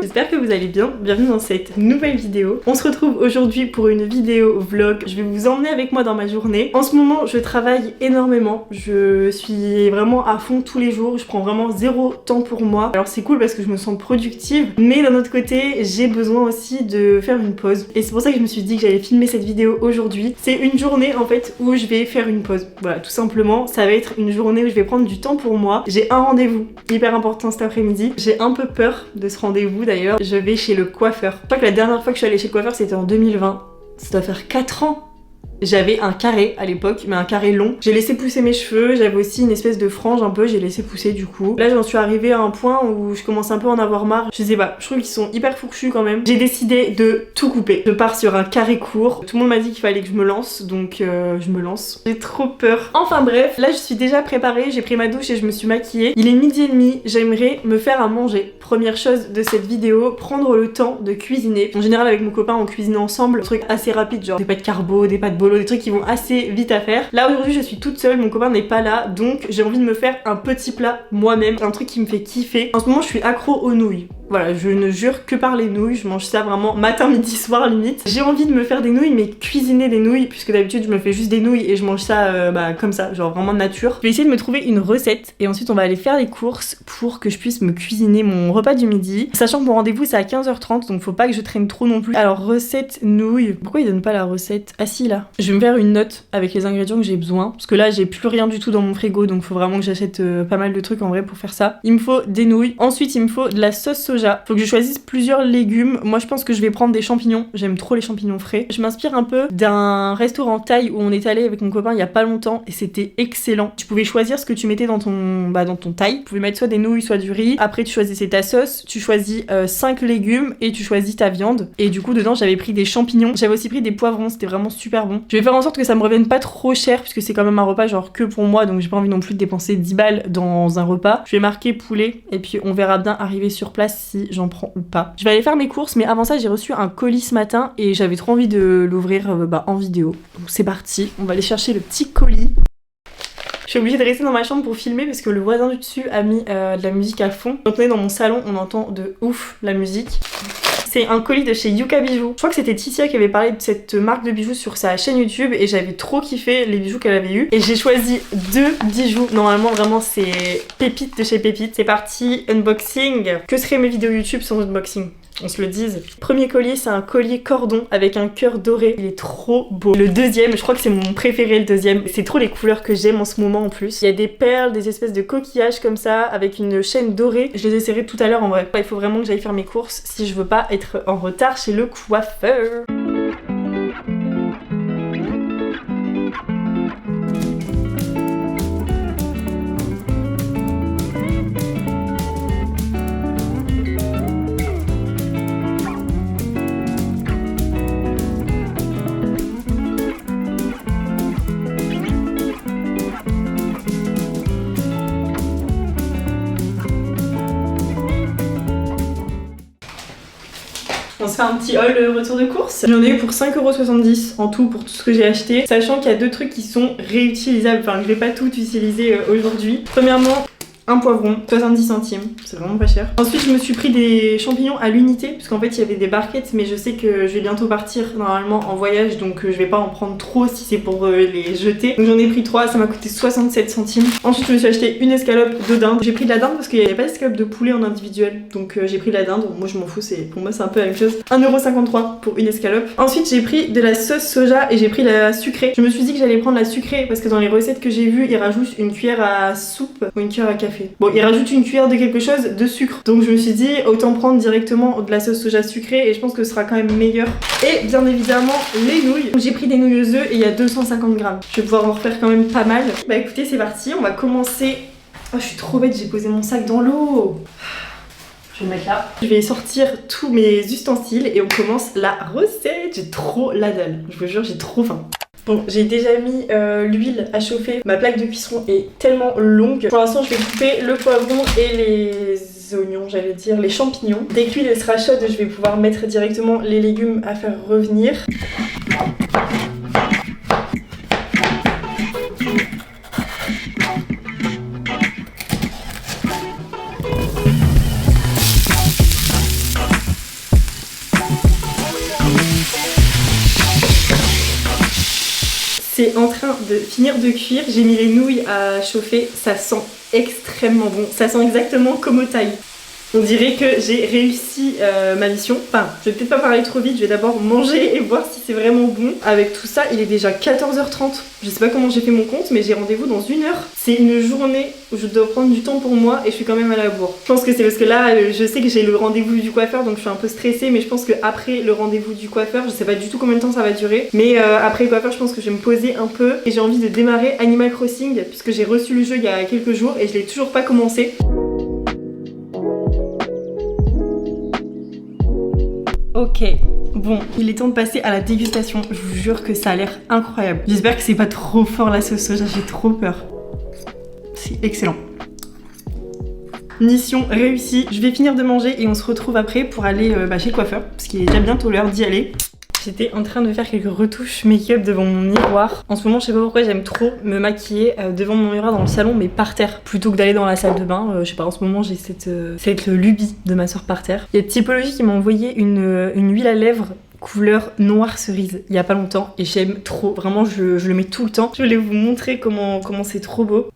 j'espère que vous allez bien, bienvenue dans cette nouvelle vidéo. On se retrouve aujourd'hui pour une vidéo vlog, je vais vous emmener avec moi dans ma journée. En ce moment je travaille énormément, je suis vraiment à fond tous les jours, je prends vraiment zéro temps pour moi. Alors c'est cool parce que je me sens productive, mais d'un autre côté j'ai besoin aussi de faire une pause. Et c'est pour ça que je me suis dit que j'allais filmer cette vidéo aujourd'hui. C'est une journée en fait où je vais faire une pause, voilà tout simplement. Ça va être une journée où je vais prendre du temps pour moi. J'ai un rendez-vous hyper important cet après-midi, j'ai un peu peur de ce rendez-vous d'ailleurs. Je vais chez le coiffeur. Je crois que la dernière fois que je suis allée chez le coiffeur c'était en 2020. Ça doit faire 4 ans. J'avais un carré à l'époque, mais un carré long. J'ai laissé pousser mes cheveux, j'avais aussi une espèce de frange un peu, j'ai laissé pousser du coup. Là j'en suis arrivée à un point où je commence un peu à en avoir marre. Je sais pas, je trouve qu'ils sont hyper fourchus quand même. J'ai décidé de tout couper. Je pars sur un carré court. Tout le monde m'a dit qu'il fallait que je me lance, donc je me lance. J'ai trop peur. Enfin bref, là je suis déjà préparée, j'ai pris ma douche et je me suis maquillée. Il est 12h30, j'aimerais me faire à manger. Première chose de cette vidéo, prendre le temps de cuisiner. En général avec mon copain on cuisine ensemble, un truc assez rapide, genre des pâtes carbo, des pâtes bolo, des trucs qui vont assez vite à faire. Là aujourd'hui je suis toute seule, mon copain n'est pas là, donc j'ai envie de me faire un petit plat moi-même, un truc qui me fait kiffer. En ce moment je suis accro aux nouilles. Voilà, je ne jure que par les nouilles, je mange ça vraiment matin, midi, soir limite. J'ai envie de me faire des nouilles, mais cuisiner des nouilles, puisque d'habitude je me fais juste des nouilles et je mange ça comme ça, genre vraiment de nature. Je vais essayer de me trouver une recette et ensuite on va aller faire les courses pour que je puisse me cuisiner mon repas du midi. Sachant que mon rendez-vous c'est à 15h30, donc faut pas que je traîne trop non plus. Alors recette nouilles, pourquoi ils donnent pas la recette? Ah si là. Je vais me faire une note avec les ingrédients que j'ai besoin, parce que là j'ai plus rien du tout dans mon frigo, donc faut vraiment que j'achète pas mal de trucs en vrai pour faire ça. Il me faut des nouilles, ensuite il me faut de la sauce soja. Faut que je choisisse plusieurs légumes. Moi je pense que je vais prendre des champignons, j'aime trop les champignons frais. Je m'inspire un peu d'un restaurant thaï où on est allé avec mon copain il y a pas longtemps et c'était excellent. Tu pouvais choisir ce que tu mettais dans ton thaï. Tu pouvais mettre soit des nouilles soit du riz. Après tu choisissais ta sauce, tu choisis 5 légumes et tu choisis ta viande. Et du coup dedans j'avais pris des champignons, j'avais aussi pris des poivrons, c'était vraiment super bon. Je vais faire en sorte que ça me revienne pas trop cher puisque c'est quand même un repas genre que pour moi, donc j'ai pas envie non plus de dépenser 10 balles dans un repas. Je vais marquer poulet et puis on verra bien arriver sur place si j'en prends ou pas. Je vais aller faire mes courses, mais avant ça j'ai reçu un colis ce matin et j'avais trop envie de l'ouvrir en vidéo. Donc c'est parti, on va aller chercher le petit colis. Je suis obligée de rester dans ma chambre pour filmer parce que le voisin du dessus a mis de la musique à fond. Quand on est dans mon salon, on entend de ouf la musique. C'est un colis de chez Yuka Bijoux. Je crois que c'était Titia qui avait parlé de cette marque de bijoux sur sa chaîne YouTube et j'avais trop kiffé les bijoux qu'elle avait eu. Et j'ai choisi 2 bijoux. Normalement vraiment c'est pépites de chez Pépite. C'est parti, unboxing. Que seraient mes vidéos YouTube sans unboxing ? On se le dise. Premier collier, c'est un collier cordon avec un cœur doré. Il est trop beau. Le deuxième, je crois que c'est mon préféré le deuxième. C'est trop les couleurs que j'aime en ce moment en plus. Il y a des perles, des espèces de coquillages comme ça avec une chaîne dorée. Je les essaierai tout à l'heure en vrai. Il faut vraiment que j'aille faire mes courses si je veux pas être en retard chez le coiffeur. On se fait un petit haul retour de course. J'en ai eu pour 5,70€ en tout pour tout ce que j'ai acheté. Sachant qu'il y a 2 trucs qui sont réutilisables, enfin je vais pas tout utiliser aujourd'hui. Premièrement, un poivron, 70 centimes, c'est vraiment pas cher. Ensuite je me suis pris des champignons à l'unité, parce qu'en fait il y avait des barquettes, mais je sais que je vais bientôt partir normalement en voyage, donc je vais pas en prendre trop si c'est pour les jeter. Donc j'en ai pris 3, ça m'a coûté 67 centimes. Ensuite je me suis acheté une escalope de dinde. J'ai pris de la dinde parce qu'il n'y avait pas d'escalope de poulet en individuel, donc j'ai pris de la dinde. Moi je m'en fous, pour moi c'est un peu la même chose. 1,53€ pour une escalope. Ensuite j'ai pris de la sauce soja et j'ai pris la sucrée. Je me suis dit que j'allais prendre la sucrée parce que dans les recettes que j'ai vues, ils rajoutent une cuillère à soupe ou une cuillère à café. Bon, il rajoute une cuillère de quelque chose de sucre. Donc je me suis dit, autant prendre directement de la sauce soja sucrée et je pense que ce sera quand même meilleur. Et bien évidemment, les nouilles. J'ai pris des nouilles aux œufs et il y a 250 grammes. Je vais pouvoir en refaire quand même pas mal. Bah écoutez, c'est parti, on va commencer. Oh, je suis trop bête, j'ai posé mon sac dans l'eau. Je vais le mettre là. Je vais sortir tous mes ustensiles et on commence la recette. J'ai trop la dalle. Je vous jure, j'ai trop faim. Bon, j'ai déjà mis l'huile à chauffer. Ma plaque de cuisson est tellement longue. Pour l'instant, je vais couper le poivron et les oignons, j'allais dire, les champignons. Dès que l'huile sera chaude, je vais pouvoir mettre directement les légumes à faire revenir. C'est en train de finir de cuire, j'ai mis les nouilles à chauffer, ça sent extrêmement bon, ça sent exactement comme au Thaï. On dirait que j'ai réussi ma mission. Enfin, je vais peut-être pas parler trop vite, je vais d'abord manger et voir si c'est vraiment bon. Avec tout ça, il est déjà 14h30. Je sais pas comment j'ai fait mon compte, mais j'ai rendez-vous dans 1 heure. C'est une journée où je dois prendre du temps pour moi et je suis quand même à la bourre. Je pense que c'est parce que là, je sais que j'ai le rendez-vous du coiffeur, donc je suis un peu stressée, mais je pense qu'après le rendez-vous du coiffeur, je sais pas du tout combien de temps ça va durer, mais après le coiffeur, je pense que je vais me poser un peu et j'ai envie de démarrer Animal Crossing puisque j'ai reçu le jeu il y a quelques jours et je l'ai toujours pas commencé. Ok, bon, il est temps de passer à la dégustation. Je vous jure que ça a l'air incroyable. J'espère que c'est pas trop fort la sauce soja, j'ai trop peur. C'est excellent. Mission réussie. Je vais finir de manger et on se retrouve après pour aller chez le coiffeur parce qu'il est déjà bientôt l'heure d'y aller. J'étais en train de faire quelques retouches make-up devant mon miroir. En ce moment, je sais pas pourquoi j'aime trop me maquiller devant mon miroir dans le salon, mais par terre, plutôt que d'aller dans la salle de bain. Je sais pas, en ce moment, j'ai cette lubie de ma soeur par terre. Il y a Typologie qui m'a envoyé une huile à lèvres couleur noire cerise il y a pas longtemps et j'aime trop. Vraiment, je le mets tout le temps. Je voulais vous montrer comment c'est trop beau.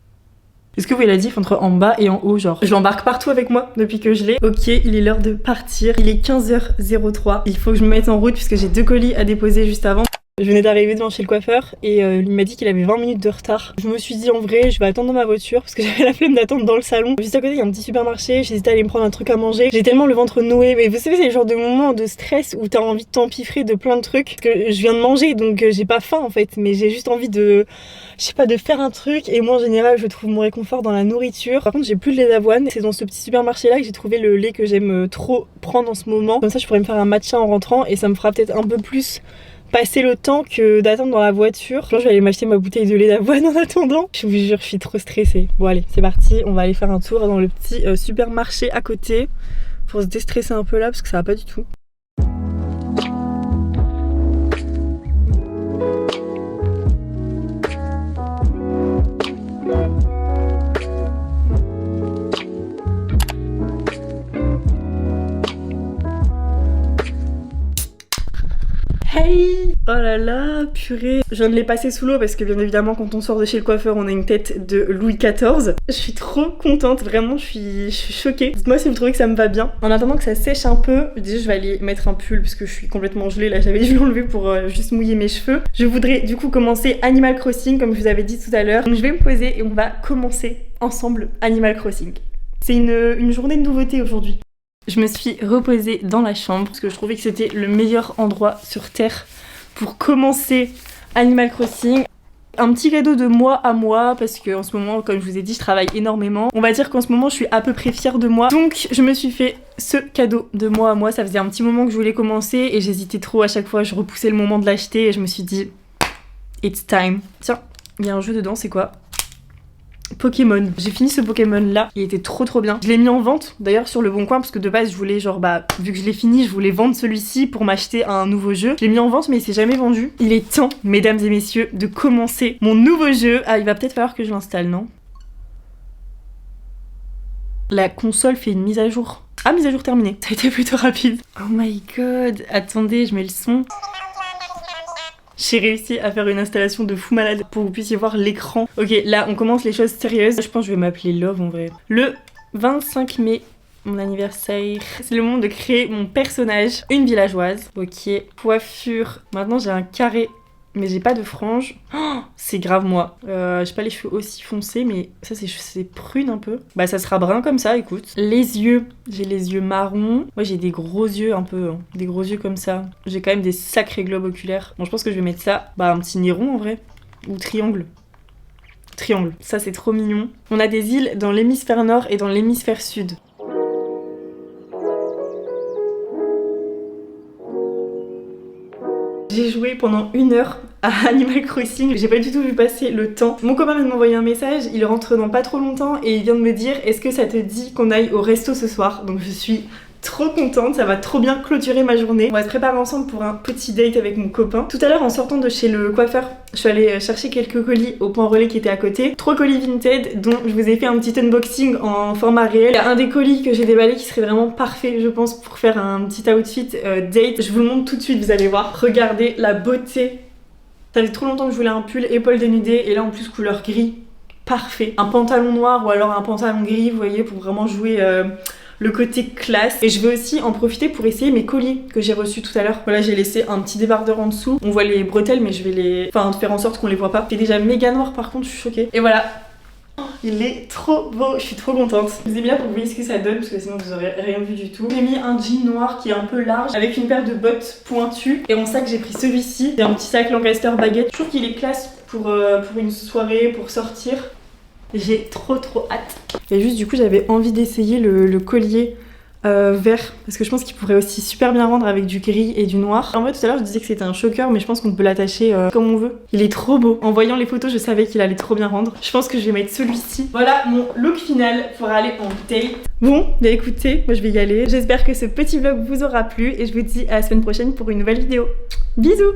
Est-ce que vous voyez la diff entre en bas et en haut, genre je l'embarque partout avec moi depuis que je l'ai. Ok, il est l'heure de partir, il est 15h03. Il faut que je me mette en route puisque j'ai 2 colis à déposer juste avant. Je venais d'arriver devant chez le coiffeur et il m'a dit qu'il avait 20 minutes de retard. Je me suis dit en vrai je vais attendre dans ma voiture parce que j'avais la flemme d'attendre dans le salon. Juste à côté il y a un petit supermarché, j'hésitais à aller me prendre un truc à manger. J'ai tellement le ventre noué, mais vous savez c'est le genre de moment de stress où t'as envie de t'empiffrer de plein de trucs. Parce que je viens de manger donc j'ai pas faim en fait, mais j'ai juste envie de... je sais pas, de faire un truc et moi en général je trouve mon réconfort dans la nourriture. Par contre j'ai plus de lait d'avoine, c'est dans ce petit supermarché là que j'ai trouvé le lait que j'aime trop prendre en ce moment. Comme ça je pourrais me faire un matcha en rentrant et ça me fera peut-être un peu plus passer le temps que d'attendre dans la voiture. Je vais aller m'acheter ma bouteille de lait d'avoine en attendant. Je vous jure je suis trop stressée. Bon allez c'est parti, on va aller faire un tour dans le petit supermarché à côté pour se déstresser un peu là parce que ça va pas du tout. Hey! Oh là là, purée. Je viens de les passer sous l'eau parce que bien évidemment quand on sort de chez le coiffeur on a une tête de Louis XIV. Je suis trop contente, vraiment je suis choquée. Dites-moi si vous trouvez que ça me va bien. En attendant que ça sèche un peu, déjà je vais aller mettre un pull parce que je suis complètement gelée. Là j'avais dû l'enlever pour juste mouiller mes cheveux. Je voudrais du coup commencer Animal Crossing comme je vous avais dit tout à l'heure. Donc je vais me poser et on va commencer ensemble Animal Crossing. C'est une journée de nouveauté aujourd'hui. Je me suis reposée dans la chambre parce que je trouvais que c'était le meilleur endroit sur terre pour commencer Animal Crossing. Un petit cadeau de moi à moi parce que en ce moment, comme je vous ai dit, je travaille énormément. On va dire qu'en ce moment, je suis à peu près fière de moi. Donc, je me suis fait ce cadeau de moi à moi. Ça faisait un petit moment que je voulais commencer et j'hésitais trop à chaque fois. Je repoussais le moment de l'acheter et je me suis dit, it's time. Tiens, il y a un jeu dedans, c'est quoi ? Pokémon. J'ai fini ce Pokémon là, il était trop bien. Je l'ai mis en vente d'ailleurs sur le Bon Coin parce que de base je voulais genre vu que je l'ai fini, je voulais vendre celui-ci pour m'acheter un nouveau jeu. Je l'ai mis en vente mais il s'est jamais vendu. Il est temps, mesdames et messieurs, de commencer mon nouveau jeu. Ah, il va peut-être falloir que je l'installe, non ? La console fait une mise à jour. Ah, mise à jour terminée. Ça a été plutôt rapide. Oh my god. Attendez, je mets le son. J'ai réussi à faire une installation de fou malade pour que vous puissiez voir l'écran. Ok, là on commence les choses sérieuses. Je pense que je vais m'appeler Love en vrai. Le 25 mai, mon anniversaire, c'est le moment de créer mon personnage. Une villageoise. Ok, coiffure. Maintenant j'ai un carré, mais j'ai pas de frange. Oh, c'est grave moi. J'ai pas les cheveux aussi foncés, mais ça c'est prune un peu. Bah ça sera brun comme ça, écoute. Les yeux, j'ai les yeux marrons. Moi j'ai des gros yeux un peu, hein. Des gros yeux comme ça. J'ai quand même des sacrés globes oculaires. Bon je pense que je vais mettre ça, un petit nez rond en vrai. Ou triangle. Triangle, ça c'est trop mignon. On a des îles dans l'hémisphère nord et dans l'hémisphère sud. J'ai joué pendant 1 heure à Animal Crossing, j'ai pas du tout vu passer le temps. Mon copain vient de m'envoyer un message, il rentre dans pas trop longtemps et il vient de me dire est-ce que ça te dit qu'on aille au resto ce soir? Donc je suis trop contente, ça va trop bien clôturer ma journée. On va se préparer ensemble pour un petit date avec mon copain. Tout à l'heure en sortant de chez le coiffeur, je suis allée chercher quelques colis au point relais qui était à côté. 3 colis Vinted dont je vous ai fait un petit unboxing en format réel. Il y a un des colis que j'ai déballé qui serait vraiment parfait je pense pour faire un petit outfit date. Je vous le montre tout de suite, vous allez voir. Regardez la beauté Ça fait trop longtemps que je voulais un pull épaule dénudée et là en plus couleur gris, parfait. Un pantalon noir ou alors un pantalon gris, vous voyez, pour vraiment jouer le côté classe. Et je vais aussi en profiter pour essayer mes colliers que j'ai reçus tout à l'heure. Voilà, j'ai laissé un petit débardeur en dessous. On voit les bretelles mais je vais les... Enfin, faire en sorte qu'on les voit pas. C'est déjà méga noir par contre, je suis choquée. Et voilà. Il est trop beau, je suis trop contente. Je vous ai mis là pour que vous voyez ce que ça donne parce que sinon vous aurez rien vu du tout. J'ai mis un jean noir qui est un peu large avec une paire de bottes pointues. Et en sac j'ai pris celui-ci. C'est un petit sac Lancaster baguette. Je trouve qu'il est classe pour une soirée, pour sortir. J'ai trop hâte. Et juste du coup j'avais envie d'essayer le collier vert parce que je pense qu'il pourrait aussi super bien rendre avec du gris et du noir. En fait tout à l'heure je disais que c'était un choker mais je pense qu'on peut l'attacher comme on veut. Il est trop beau. En voyant les photos je savais qu'il allait trop bien rendre. Je pense que je vais mettre celui-ci. Voilà mon look final pour aller en date. Bon bah écoutez, moi je vais y aller. J'espère que ce petit vlog vous aura plu et je vous dis à la semaine prochaine pour une nouvelle vidéo. Bisous.